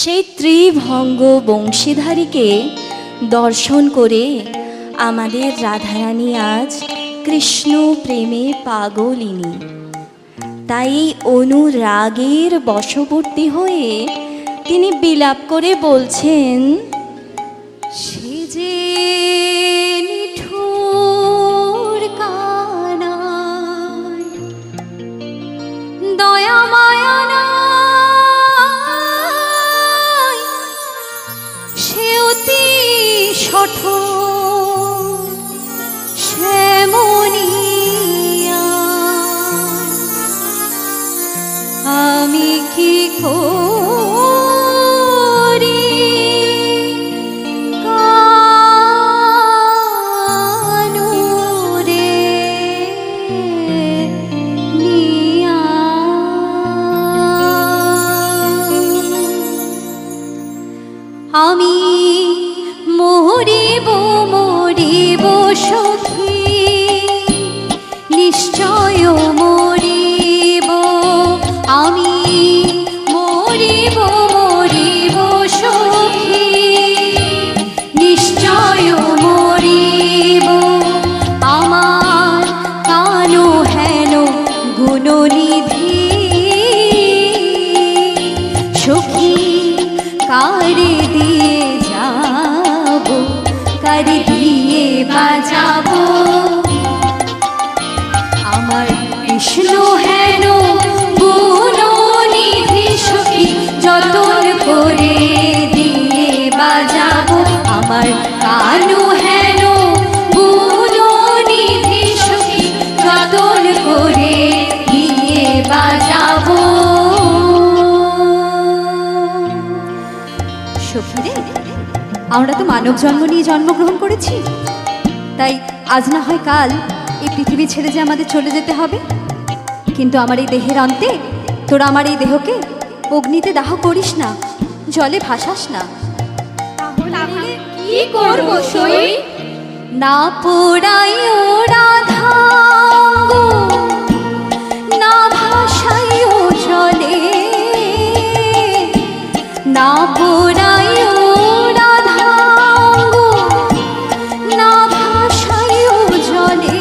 সেই ত্রিভঙ্গ বংশীধারীকে দর্শন করে আমাদের রাধারানী আজ কৃষ্ণ প্রেমে পাগলিনী। তাই অনুরাগের বশবর্তী হয়ে তিনি বিলাপ করে বলছেন, সে যে নিঠুর কানাই দয়া মায়া নাই, সে অতি সঠোর সে মনিয়া, আমি কি করি কানুরে নিয়া। আমি মরিব মরিব সখী, নিশ্চয় মরিব, আমি মরিব মরিব সখী, নিশ্চয় মরিব। আমার কানো হেন গুণনিধি সখী, কারে দিয়ে যাব কারে দিয়ে বাজাবো, আমার কৃষ্ণ হেন গুণনিধি সখী, যতন করে দিয়ে বাজাবো। আমার কানু হেন গুণনিধি সখী, যতন করে দিয়ে বাজাবো। সখীরে, আমরা তো মানব জন্ম নিয়ে জন্মগ্রহণ করেছি, তাই আজ না হয় কাল এই পৃথিবী ছেড়ে যে আমাদের চলে যেতে হবে, কিন্তু আমার এই দেহের অন্তে তোরা আমার এই দেহকে অগ্নিতে দাহ করিস না, জলে ভাসাস না। তাহলে কি করব সই? না পোড়াইও রাধাঙ্গ, না ভাসাইও জলে, না পোড়াইও রাধাঙ্গ, না ভাসাইও জলে,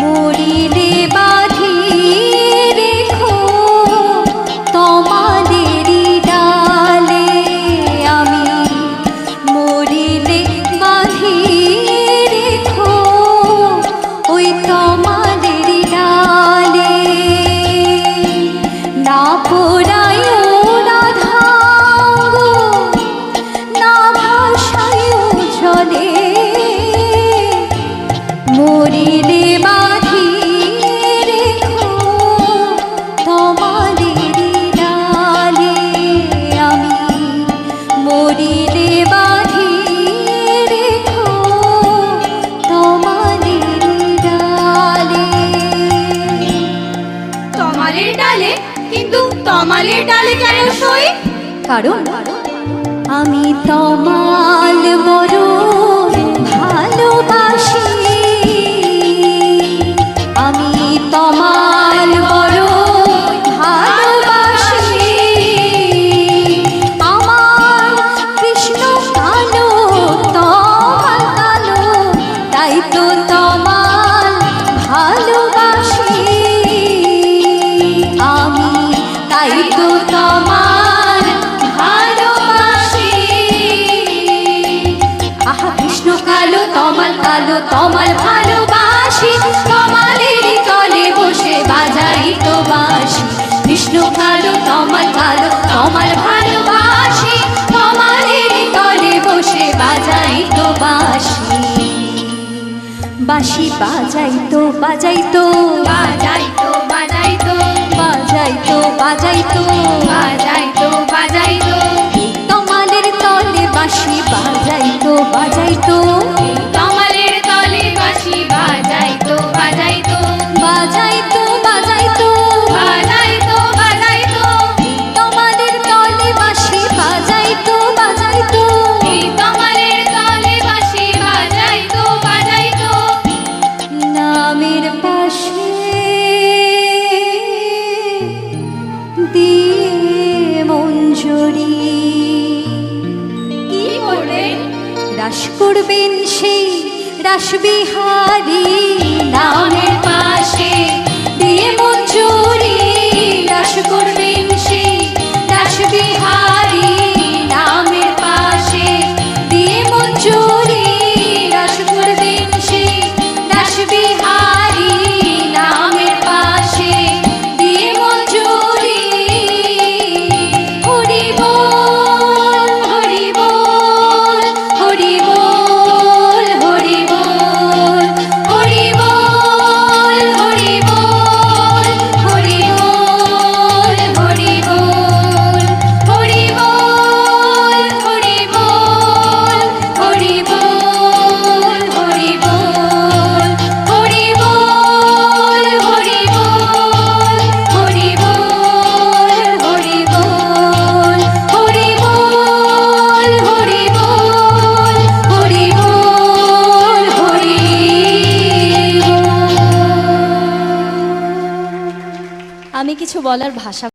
মরিলে বাঁধি রেখো তোমাদেরই ডালে, আমি মরিলে বাঁধি রেখো ওই তোমাদেরই ডালে। না পোড়াইও রাধাঙ্গ, না ভাসাইও জলে, মরিলে বাঁধি রেখো তোমাদেরই ডালে, আমি মরিলে বাঁধি রেখো তোমাদেরই ডালে। তমালের ডালে? কিন্তু তমালের ডালে কেন সই? কারণ আমি তমাল বড় ভালোবাসি, আমি তমাল বড় ভালোবাসি, আমার কৃষ্ণ কালো তমাল কালো, তাই তো তমাল ভালোবাসি, আমি তাই তো তমাল ভালোবাসি। আহা কৃষ্ণ কালো তমাল কালো, তমাল ভালোবাসি, তমালের তলে বসে বাজাই তো বাঁশি। কৃষ্ণ কালো তমাল কালো, তমাল ভালোবাসি, তমালের তলে বসে বাজাই তো বাঁশি। বাঁশি বাজাই তো বাজাই তো বাজাই তো বাজাই তো বাজাই তো বাজাই তো বাজাই তো বাজাই তো তমালের তলে বাঁশি বাজাই তো বাজাই তো, তমালের তলে বাঁশি বাজাই তো বাজাই তো বাজাই তো বাজাই তো, বাজাই তো বাজাই তো তমালের তলে বাঁশি বাজাই তো বাজাই তো, তমালের তলে বাঁশি বাজাই তো বাজাই তো নামের পাশে রাস করবেন সেই রাসবিহারী নামের পাশে দিয়ে মঞ্জুরি রাস করবেন সেই রাসবিহারী নামের পাশে দিয়ে মঞ্জুরি রাস করবেন সেই রাসবিহারী নামের পাশে দিয়ে মঞ্জুরি হরি বল হরি বল হরি বল হরি বল হরি বল হরি বল হরি বল হরি বল হরি বল হরি বল হরি বল হরি বল হরি বল হরি বল হরি বল হরি বল হরি বল হরি বল হরি বল হরি আমি কিছু বলার ভাষা